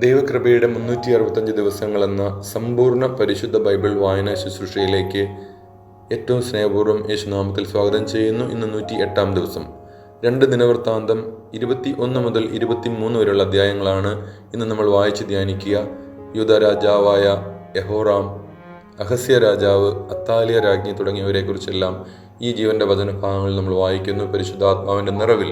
ദൈവകൃപയുടെ 365 ദിവസങ്ങളെന്ന സമ്പൂർണ്ണ പരിശുദ്ധ ബൈബിൾ വായനാ ശുശ്രൂഷയിലേക്ക് ഏറ്റവും സ്നേഹപൂർവ്വം യേശുനാമത്തിൽ സ്വാഗതം ചെയ്യുന്നു. ഇന്ന് 108-ാം ദിവസം. 2 ദിനവൃത്താന്തം 21 മുതൽ 23 വരെയുള്ള അധ്യായങ്ങളാണ് ഇന്ന് നമ്മൾ വായിച്ച് ധ്യാനിക്കുക. യൂദാ രാജാവായ യഹോറാം, അഹസ്യ രാജാവ്, അത്താലിയ രാജ്ഞി തുടങ്ങിയവരെക്കുറിച്ചെല്ലാം ഈ ജീവന്റെ വചനഭാഗങ്ങളിൽ നമ്മൾ വായിക്കുന്നു. പരിശുദ്ധാത്മാവിൻ്റെ നിറവിൽ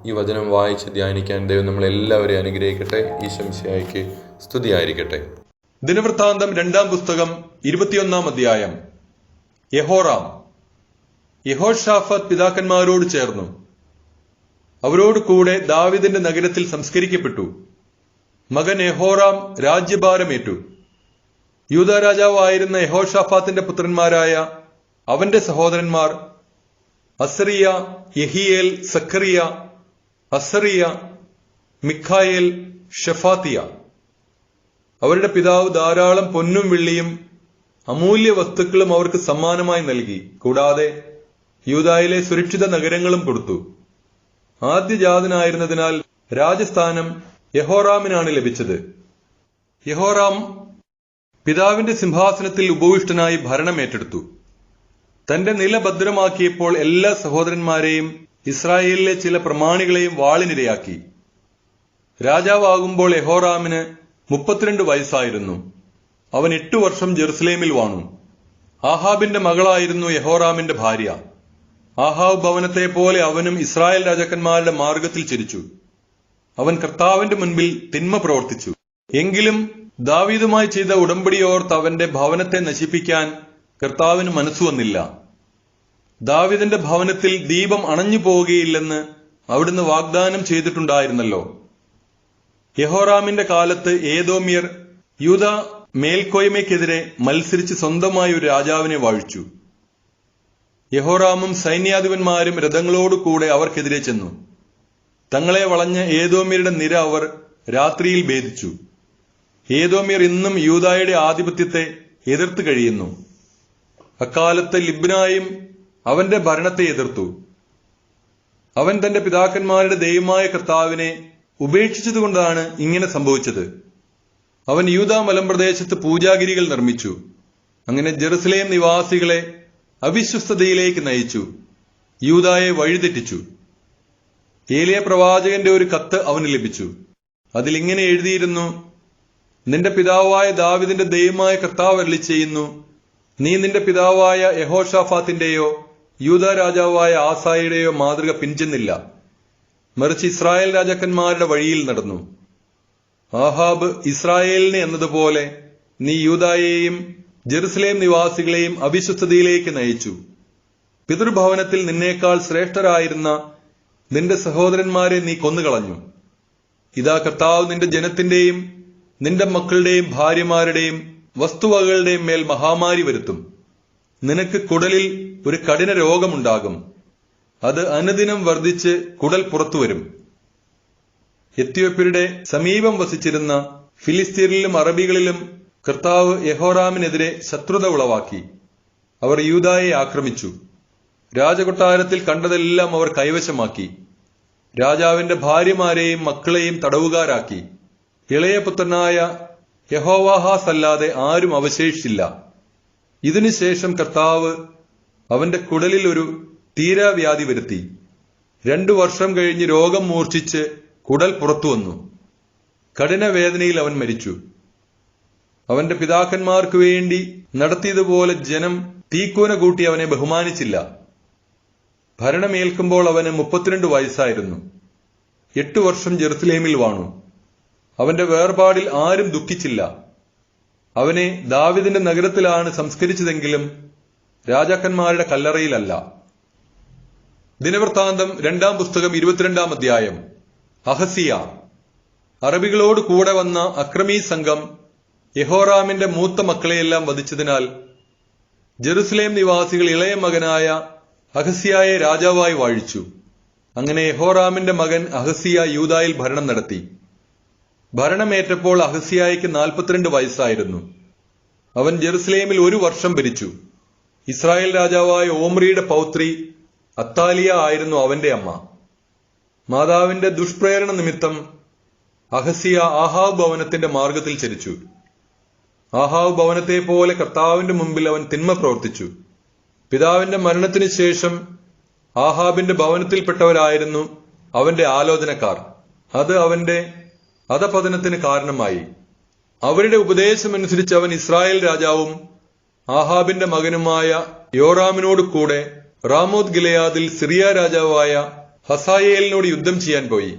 ഈ വചനം വായിച്ച് ധ്യാനിക്കാൻ ദൈവം നമ്മളെല്ലാവരെയും അനുഗ്രഹിക്കട്ടെ. ഈശംസിഹായ്ക്ക് സ്തുതിയായിരിക്കട്ടെ. ദിനവൃത്താന്തം 2-ാം പുസ്തകം 21-ാം അധ്യായം. യഹോറാം യഹോശാഫാത്ത് പിതാക്കന്മാരോട് ചേർന്നു. അവരോട് കൂടെ ദാവീദിന്റെ നഗരത്തിൽ സംസ്കരിക്കപ്പെട്ടു. മകൻ യഹോറാം രാജ്യഭാരമേറ്റു. യൂദാ രാജാവായിരുന്ന യഹോശാഫാത്തിന്റെ പുത്രന്മാരായ അവന്റെ സഹോദരന്മാർ അസറിയ, യഹിയേൽ, സഖറിയ, അസറിയ, മിഖായേൽ, ഷഫാത്തിയ. അവരുടെ പിതാവ് ധാരാളം പൊന്നും വെള്ളിയും അമൂല്യ വസ്തുക്കളും അവർക്ക് സമ്മാനമായി നൽകി. കൂടാതെ യൂദായിലെ സുരക്ഷിത നഗരങ്ങളും കൊടുത്തു. ആദ്യജാതനായിരുന്നതിനാൽ രാജസ്ഥാനം യഹോറാമിനാണ് ലഭിച്ചത്. യഹോറാം പിതാവിന്റെ സിംഹാസനത്തിൽ ഉപവിഷ്ടനായി ഭരണമേറ്റെടുത്തു. തന്റെ നില ഭദ്രമാക്കിയപ്പോൾ എല്ലാ സഹോദരന്മാരെയും ഇസ്രായേലിലെ ചില പ്രമാണികളെയും വാളിനിരയാക്കി. രാജാവാകുമ്പോൾ യഹോറാമിന് 32 വയസ്സായിരുന്നു. അവൻ 8 വർഷം ജെറുസലേമിൽ വാണു. ആഹാബിന്റെ മകളായിരുന്നു യഹോറാമിന്റെ ഭാര്യ. ആഹാബ് ഭവനത്തെ പോലെ അവനും ഇസ്രായേൽ രാജാക്കന്മാരുടെ മാർഗത്തിൽ ചരിച്ചു. അവൻ കർത്താവിന്റെ മുൻപിൽ തിന്മ പ്രവർത്തിച്ചു. എങ്കിലും ദാവീദുമായി ചെയ്ത ഉടമ്പടിയോർത്ത് അവന്റെ ഭവനത്തെ നശിപ്പിക്കാൻ കർത്താവിന് മനസ്സുവന്നില്ല. ദാവീദിന്റെ ഭവനത്തിൽ ദീപം അണഞ്ഞു പോവുകയില്ലെന്ന് അവിടുന്ന് വാഗ്ദാനം ചെയ്തിട്ടുണ്ടായിരുന്നല്ലോ. യഹോറാമിന്റെ കാലത്ത് ഏദോമ്യർ യൂദാ മേൽക്കോയ്മയ്ക്കെതിരെ മത്സരിച്ച് സ്വന്തമായി ഒരു രാജാവിനെ വാഴിച്ചു. യഹോറാമും സൈന്യാധിപന്മാരും രഥങ്ങളോടുകൂടെ അവർക്കെതിരെ ചെന്നു. തങ്ങളെ വളഞ്ഞ ഏദോമ്യരുടെ നിര അവർ രാത്രിയിൽ ഭേദിച്ചു. ഏദോമ്യർ ഇന്നും യൂദായുടെ ആധിപത്യത്തെ എതിർത്ത് കഴിയുന്നു. അക്കാലത്ത് ലിബ്നായും അവന്റെ ഭരണത്തെ എതിർത്തു. അവൻ തന്റെ പിതാക്കന്മാരുടെ ദൈവമായ കർത്താവിനെ ഉപേക്ഷിച്ചതുകൊണ്ടാണ് ഇങ്ങനെ സംഭവിച്ചത്. അവൻ യൂദാ മലമ്പ്രദേശത്ത് പൂജാഗിരികൾ നിർമ്മിച്ചു. അങ്ങനെ ജെറുസലേം നിവാസികളെ അവിശ്വസ്തതയിലേക്ക് നയിച്ചു, യൂദായെ വഴിതെറ്റിച്ചു. ഏലിയ പ്രവാചകന്റെ ഒരു കത്ത് അവന് ലഭിച്ചു. അതിലിങ്ങനെ എഴുതിയിരുന്നു: നിന്റെ പിതാവായ ദാവീദിന്റെ ദൈവമായ കർത്താവ് അരുളിച്ചെയ്യുന്നു, നീ നിന്റെ പിതാവായ യഹോശാഫാത്തിന്റെയോ യൂദാ രാജാവായ ആസായുടെയോ മാതൃക പിൻചെന്നില്ല, മറിച്ച് ഇസ്രായേൽ രാജാക്കന്മാരുടെ വഴിയിൽ നടന്നു. ആഹാബ് ഇസ്രായേലിനെ എന്നതുപോലെ നീ യൂദായെയും ജെറുസലേം നിവാസികളെയും അവിശ്വസ്തതയിലേക്ക് നയിച്ചു. പിതൃഭവനത്തിൽ നിന്നേക്കാൾ ശ്രേഷ്ഠരായിരുന്ന നിന്റെ സഹോദരന്മാരെ നീ കൊന്നുകളഞ്ഞു. ഇതാ കർത്താവ് നിന്റെ ജനത്തിന്റെയും നിന്റെ മക്കളുടെയും ഭാര്യമാരുടെയും വസ്തുവകകളുടെയും മേൽ മഹാമാരി വരുത്തും. നിനക്ക് കുടലിൽ ഒരു കഠിന രോഗമുണ്ടാകും. അത് അനുദിനം വർദ്ധിച്ച് കുടൽ പുറത്തുവരും. എത്യോപ്യരുടെ സമീപം വസിച്ചിരുന്ന ഫിലിസ്തീനിലും അറബികളിലും കർത്താവ് യഹോറാമിനെതിരെ ശത്രുത ഉളവാക്കി. അവർ യൂദായെ ആക്രമിച്ചു. രാജകൊട്ടാരത്തിൽ കണ്ടതെല്ലാം അവർ കൈവശമാക്കി. രാജാവിന്റെ ഭാര്യമാരെയും മക്കളെയും തടവുകാരാക്കി. ഇളയ പുത്രനായ യഹോവാഹാസ് അല്ലാതെ ആരും അവശേഷിച്ചില്ല. ഇതിനുശേഷം കർത്താവ് അവന്റെ കുടലിൽ ഒരു തീരാവ്യാധി വരുത്തി. 2 വർഷം കഴിഞ്ഞ് രോഗം മൂർച്ഛിച്ച് കുടൽ പുറത്തു വന്നു. കഠിന വേദനയിൽ അവൻ മരിച്ചു. അവന്റെ പിതാക്കന്മാർക്ക് വേണ്ടി നടത്തിയതുപോലെ ജനം തീക്കൂന കൂട്ടി അവനെ ബഹുമാനിച്ചില്ല. ഭരണമേൽക്കുമ്പോൾ അവന് 32 വയസ്സായിരുന്നു. 8 വർഷം ജെറുസലേമിൽ വാണു. അവന്റെ വേർപാടിൽ ആരും ദുഃഖിച്ചില്ല. അവനെ ദാവീദിന്റെ നഗരത്തിലാണ് സംസ്കരിച്ചതെങ്കിലും രാജാക്കന്മാരുടെ കല്ലറയിലല്ല. ദിനവൃത്താന്തം 2-ാം പുസ്തകം 22-ാം അധ്യായം. അഹസിയ. അറബികളോട് കൂടെ വന്ന അക്രമീ സംഘം യഹോറാമിന്റെ മൂത്ത മക്കളെയെല്ലാം വധിച്ചതിനാൽ ജെറുസലേം നിവാസികൾ ഇളയ മകനായ അഹസിയായെ രാജാവായി വാഴിച്ചു. അങ്ങനെ യഹോറാമിന്റെ മകൻ അഹസിയ യൂദായിൽ ഭരണം നടത്തി. ഭരണമേറ്റപ്പോൾ അഹസിയായ്ക്ക് 42 വയസ്സായിരുന്നു. അവൻ ജെറുസലേമിൽ 1 വർഷം ഭരിച്ചു. ഇസ്രായേൽ രാജാവായ ഓമ്രിയുടെ പൗത്രി അത്താലിയ ആയിരുന്നു അവന്റെ അമ്മ. മാതാവിന്റെ ദുഷ്പ്രേരണ നിമിത്തം അഹസ്യ ആഹാബ് ഭവനത്തിന്റെ മാർഗത്തിൽ ചരിച്ചു. ആഹാബ് ഭവനത്തെ പോലെ കർത്താവിന്റെ മുമ്പിൽ അവൻ തിന്മ പ്രവർത്തിച്ചു. പിതാവിന്റെ മരണത്തിനു ശേഷം ആഹാബിന്റെ ഭവനത്തിൽപ്പെട്ടവരായിരുന്നു അവന്റെ ആലോചനക്കാർ. അത് അവന്റെ അധപതനത്തിന് കാരണമായി. അവരുടെ ഉപദേശമനുസരിച്ച് അവൻ ഇസ്രായേൽ രാജാവും ആഹാബിന്റെ മകനുമായ യോറാമിനോട് കൂടെ റാമോത്ത് ഗിലെയാദിൽ സിറിയ രാജാവായ ഹസായേലിനോട് യുദ്ധം ചെയ്യാൻ പോയി.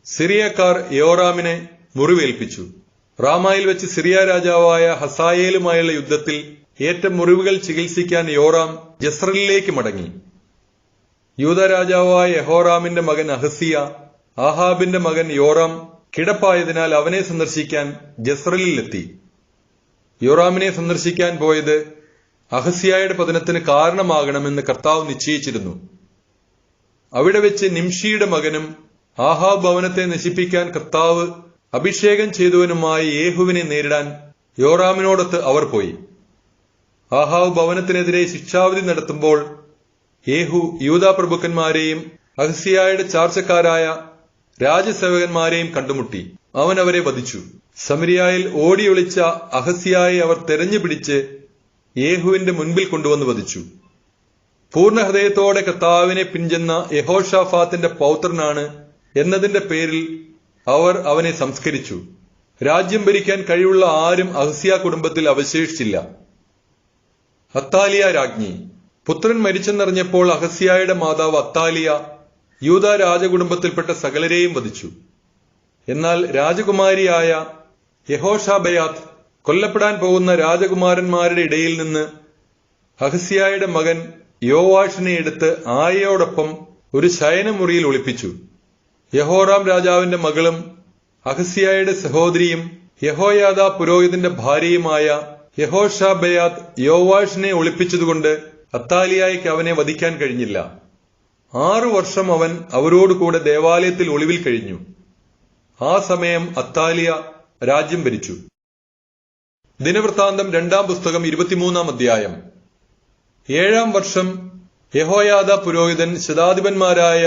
സിറിയക്കാർ യോറാമിനെ മുറിവേൽപ്പിച്ചു. റാമായിൽ വെച്ച് സിറിയ രാജാവായ ഹസായേലുമായുള്ള യുദ്ധത്തിൽ ഏറ്റ മുറിവുകൾ ചികിത്സിക്കാൻ യോറാം ജസ്രലിലേക്ക് മടങ്ങി. യൂദ രാജാവായ യഹോറാമിന്റെ മകൻ അഹസിയ ആഹാബിന്റെ മകൻ യോറാം കിടപ്പായതിനാൽ അവനെ സന്ദർശിക്കാൻ ജസ്രലിലെത്തി. യോറാമിനെ സന്ദർശിക്കാൻ പോയത് അഹസ്യായുടെ പതനത്തിന് കാരണമാകണമെന്ന് കർത്താവ് നിശ്ചയിച്ചിരുന്നു. അവിടെ വെച്ച് നിംഷിയുടെ മകനും ആഹാബ് ഭവനത്തെ നശിപ്പിക്കാൻ കർത്താവ് അഭിഷേകം ചെയ്തവനുമായ യേഹുവിനെ നേരിടാൻ യോറാമിനോടൊത്ത് അവർ പോയി. ആഹാബ് ഭവനത്തിനെതിരെ ശിക്ഷാവിധി നടത്തുമ്പോൾ യേഹു യൂദാ പ്രഭുക്കന്മാരെയും അഹസ്യായുടെ ചാർച്ചക്കാരായ രാജസേവകന്മാരെയും കണ്ടുമുട്ടി. അവൻ അവരെ വധിച്ചു. സമരിയായിൽ ഓടിയൊളിച്ച അഹസ്യായെ അവർ തെരഞ്ഞുപിടിച്ച് യേഹുവിന്റെ മുൻപിൽ കൊണ്ടുവന്ന് വധിച്ചു. പൂർണ്ണ ഹൃദയത്തോടെ കർത്താവിനെ പിൻചെന്ന യഹോഷാഫാത്തിന്റെ പൗത്രനാണ് എന്നതിന്റെ പേരിൽ അവർ അവനെ സംസ്കരിച്ചു. രാജ്യം ഭരിക്കാൻ കഴിവുള്ള ആരും അഹസ്യ കുടുംബത്തിൽ അവശേഷിച്ചില്ല. അത്താലിയ രാജ്ഞി. പുത്രൻ മരിച്ചെന്നറിഞ്ഞപ്പോൾ അഹസ്യായുടെ മാതാവ് അത്താലിയ യൂദാ രാജകുടുംബത്തിൽപ്പെട്ട സകലരെയും വധിച്ചു. എന്നാൽ രാജകുമാരിയായ യഹോഷാബയാത്ത് കൊല്ലപ്പെടാൻ പോകുന്ന രാജകുമാരന്മാരുടെ ഇടയിൽ നിന്ന് അഹസ്യായുടെ മകൻ യോവാഷിനെ എടുത്ത് ആയയോടൊപ്പം ഒരു ശയനമുറിയിൽ ഒളിപ്പിച്ചു. യഹോറാം രാജാവിന്റെ മകളും അഹസ്യായുടെ സഹോദരിയും യഹോയാദാ പുരോഹിതന്റെ ഭാര്യയുമായ യഹോഷാബയാത്ത് യോവാഷിനെ ഒളിപ്പിച്ചതുകൊണ്ട് അത്താലിയായ്ക്ക് അവനെ വധിക്കാൻ കഴിഞ്ഞില്ല. 6 വർഷം അവൻ അവരോടുകൂടെ ദേവാലയത്തിൽ ഒളിവിൽ കഴിഞ്ഞു. ആ സമയം അത്താലിയ രാജ്യം ഭരിച്ചു. ദിനവൃത്താന്തം 2-ാം പുസ്തകം 23-ാം അധ്യായം. 7-ാം വർഷം യഹോയാദാ പുരോഹിതൻ ശതാധിപന്മാരായ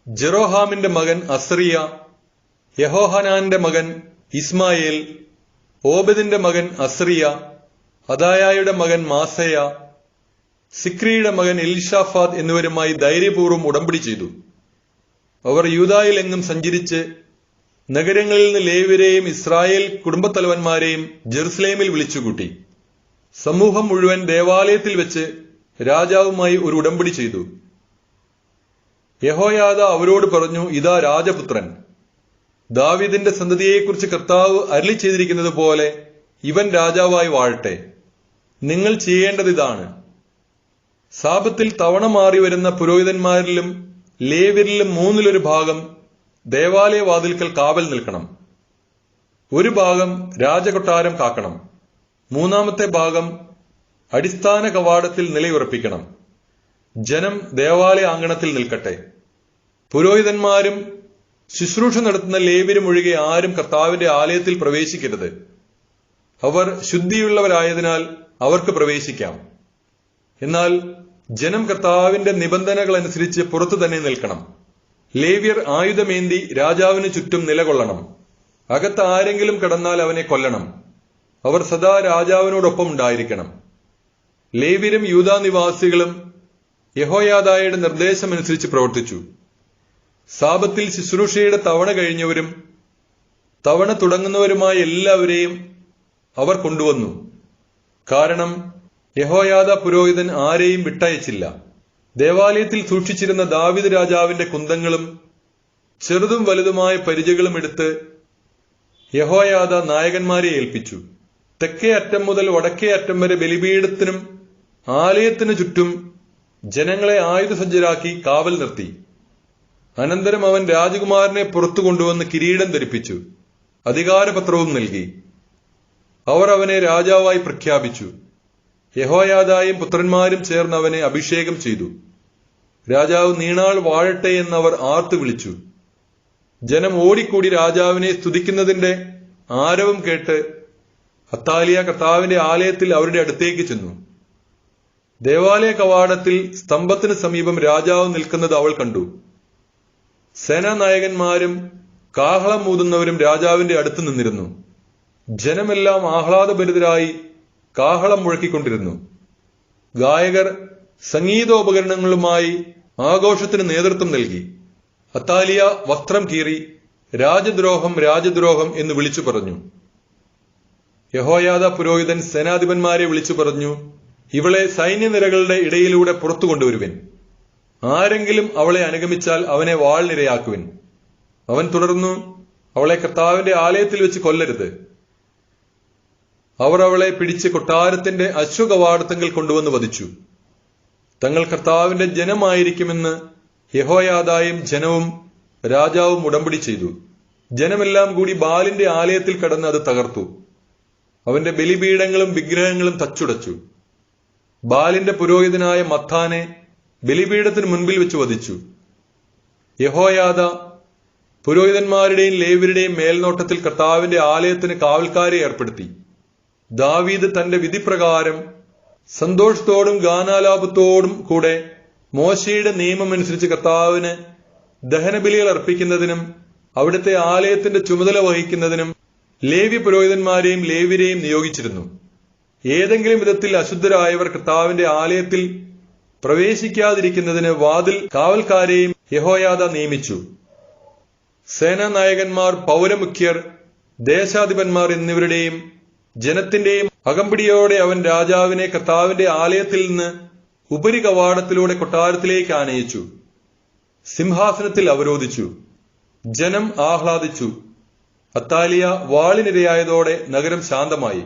ജെറോഹാമിന്റെ മകൻ അസറിയ, യഹോഹനാന്റെ മകൻ ഇസ്മായേൽ, ഓബദിന്റെ മകൻ അസറിയ, അദായയുടെ മകൻ മാസയ, സിക്രിയുടെ മകൻ എലിഷാഫാദ് എന്നിവരുമായി ധൈര്യപൂർവ്വം ഉടമ്പടി ചെയ്തു. അവർ യൂദായിലെങ്ങും സഞ്ചരിച്ച് നഗരങ്ങളിൽ നിന്ന് ലേവ്യരെയും ഇസ്രായേൽ കുടുംബത്തലവന്മാരെയും ജെറുസലേമിൽ വിളിച്ചുകൂട്ടി. സമൂഹം മുഴുവൻ ദേവാലയത്തിൽ വെച്ച് രാജാവുമായി ഒരു ഉടമ്പടി ചെയ്തു. യഹോയാദ അവരോട് പറഞ്ഞു, ഇതാ രാജപുത്രൻ, ദാവീദിന്റെ സന്തതിയെക്കുറിച്ച് കർത്താവ് അരുളി ചെയ്തിരിക്കുന്നത് പോലെ ഇവൻ രാജാവായി വാഴട്ടെ. നിങ്ങൾ ചെയ്യേണ്ടത് ഇതാണ്: സാപത്തിൽ തവണ മാറി വരുന്ന പുരോഹിതന്മാരിലും ലേവ്യരിലും 1/3 ഭാഗം ദേവാലയ വാതിൽക്കൽ കാവൽ നിൽക്കണം. 1 ഭാഗം രാജകൊട്ടാരം കാക്കണം. 3-ാമത്തെ ഭാഗം അടിസ്ഥാന കവാടത്തിൽ നിലയുറപ്പിക്കണം. ജനം ദേവാലയ അങ്കണത്തിൽ നിൽക്കട്ടെ. പുരോഹിതന്മാരും ശുശ്രൂഷ നടത്തുന്ന ലേവ്യരും ഒഴികെ ആരും കർത്താവിന്റെ ആലയത്തിൽ പ്രവേശിക്കരുത്. അവർ ശുദ്ധിയുള്ളവരായതിനാൽ അവർക്ക് പ്രവേശിക്കാം. എന്നാൽ ജനം കർത്താവിന്റെ നിബന്ധനകൾ അനുസരിച്ച് പുറത്തു തന്നെ നിൽക്കണം. ലേവ്യർ ആയുധമേന്തി രാജാവിന് ചുറ്റും നിലകൊള്ളണം. അകത്ത് ആരെങ്കിലും കടന്നാൽ അവനെ കൊല്ലണം. അവർ സദാ രാജാവിനോടൊപ്പം ഉണ്ടായിരിക്കണം. ലേവ്യരും യൂദാ നിവാസികളും യഹോയാദായുടെ നിർദ്ദേശമനുസരിച്ച് പ്രവർത്തിച്ചു. സാപത്തിൽ ശുശ്രൂഷയുടെ തവണ കഴിഞ്ഞവരും തവണ തുടങ്ങുന്നവരുമായ എല്ലാവരെയും അവർ കൊണ്ടുവന്നു. കാരണം യഹോയാദാ പുരോഹിതൻ ആരെയും വിട്ടയച്ചില്ല. ദേവാലയത്തിൽ സൂക്ഷിച്ചിരുന്ന ദാവീദ് രാജാവിന്റെ കുന്തങ്ങളും ചെറുതും വലുതുമായ പരിചകളും എടുത്ത് യഹോയാദാ നായകന്മാരെ ഏൽപ്പിച്ചു. തെക്കേ അറ്റം മുതൽ വടക്കേ അറ്റം വരെ ബലിപീഠത്തിനും ആലയത്തിനു ചുറ്റും ജനങ്ങളെ ആയുധസജ്ജരാക്കി കാവൽ നിർത്തി. അനന്തരം അവൻ രാജകുമാരനെ പുറത്തു കൊണ്ടുവന്ന് കിരീടം ധരിപ്പിച്ചു. അധികാരപത്രവും നൽകി. അവർ അവനെ രാജാവായി പ്രഖ്യാപിച്ചു. യഹോയാദായും പുത്രന്മാരും ചേർന്ന് അവനെ അഭിഷേകം ചെയ്തു. രാജാവ് നീണാൾ വാഴട്ടെ എന്നവർ ആർത്തു വിളിച്ചു. ജനം ഓടിക്കൂടി രാജാവിനെ സ്തുതിക്കുന്നതിന്റെ ആരവം കേട്ട് അത്താലിയ കർത്താവിന്റെ ആലയത്തിൽ അവരുടെ അടുത്തേക്ക് ചെന്നു. ദേവാലയ കവാടത്തിൽ സ്തംഭത്തിന് സമീപം രാജാവ് നിൽക്കുന്നത് അവൾ കണ്ടു. സേനാനായകന്മാരും കാഹളം ഊതുന്നവരും രാജാവിന്റെ അടുത്ത് നിന്നിരുന്നു. ജനമെല്ലാം ആഹ്ലാദഭരിതരായി കാഹളം മുഴക്കിക്കൊണ്ടിരുന്നു. ഗായകർ സംഗീതോപകരണങ്ങളുമായി ആഘോഷത്തിന് നേതൃത്വം നൽകി. അത്താലിയ വസ്ത്രം കീറി രാജദ്രോഹം, രാജദ്രോഹം എന്ന് വിളിച്ചു പറഞ്ഞു. യഹോയാദ പുരോഹിതൻ സേനാധിപന്മാരെ വിളിച്ചു പറഞ്ഞു, ഇവളെ സൈന്യനിരകളുടെ ഇടയിലൂടെ പുറത്തു കൊണ്ടുവരുവിൻ. ആരെങ്കിലും അവളെ അനുഗമിച്ചാൽ അവനെ വാൾനിരയാക്കുവിൻ. അവൻ തുടർന്നു, അവളെ കർത്താവിന്റെ ആലയത്തിൽ വെച്ച് കൊല്ലരുത്. അവർ അവളെ പിടിച്ച് കൊട്ടാരത്തിന്റെ അശ്വകവാടത്തങ്ങൾ കൊണ്ടുവന്ന് വധിച്ചു. തങ്ങൾ കർത്താവിന്റെ ജനമായിരിക്കുമെന്ന് യഹോയാദായും ജനവും രാജാവും ഉടമ്പടി ചെയ്തു. ജനമെല്ലാം കൂടി ബാലിന്റെ ആലയത്തിൽ കടന്ന് അത് തകർത്തു. അവന്റെ ബലിപീഠങ്ങളും വിഗ്രഹങ്ങളും തച്ചുടച്ചു. ബാലിന്റെ പുരോഹിതനായ മത്താനെ ബലിപീഠത്തിന് മുൻപിൽ വെച്ച് വധിച്ചു. യഹോയാദ പുരോഹിതന്മാരുടെയും ലേവ്യരുടെയും മേൽനോട്ടത്തിൽ കർത്താവിന്റെ ആലയത്തിന് കാവൽക്കാരെ ഏർപ്പെടുത്തി. ദാവീദ് തന്റെ വിധിപ്രകാരം സന്തോഷത്തോടും ഗാനാലാപത്തോടും കൂടെ മോശയുടെ നിയമമനുസരിച്ച് കർത്താവിന് ദഹനബലികൾ അർപ്പിക്കുന്നതിനും അവിടുത്തെ ആലയത്തിന്റെ ചുമതല വഹിക്കുന്നതിനും ലേവ്യ പുരോഹിതന്മാരെയും ലേവ്യരെയും നിയോഗിച്ചിരുന്നു. ഏതെങ്കിലും വിധത്തിൽ അശുദ്ധരായവർ കർത്താവിന്റെ ആലയത്തിൽ പ്രവേശിക്കാതിരിക്കുന്നതിന് വാതിൽ കാവൽക്കാരെയും യഹോയാദ നിയമിച്ചു. സേനാനായകന്മാർ, പൗരമുഖ്യർ, ദേശാധിപന്മാർ എന്നിവരുടെയും ജനത്തിന്റെയും അകമ്പടിയോടെ അവൻ രാജാവിനെ കർത്താവിന്റെ ആലയത്തിൽ നിന്ന് ഉപരികവാടത്തിലൂടെ കൊട്ടാരത്തിലേക്ക് ആനയിച്ചു. സിംഹാസനത്തിൽ അവരോധിച്ചു. ജനം ആഹ്ലാദിച്ചു. അത്താലിയ വാളിനിരയായതോടെ നഗരം ശാന്തമായി.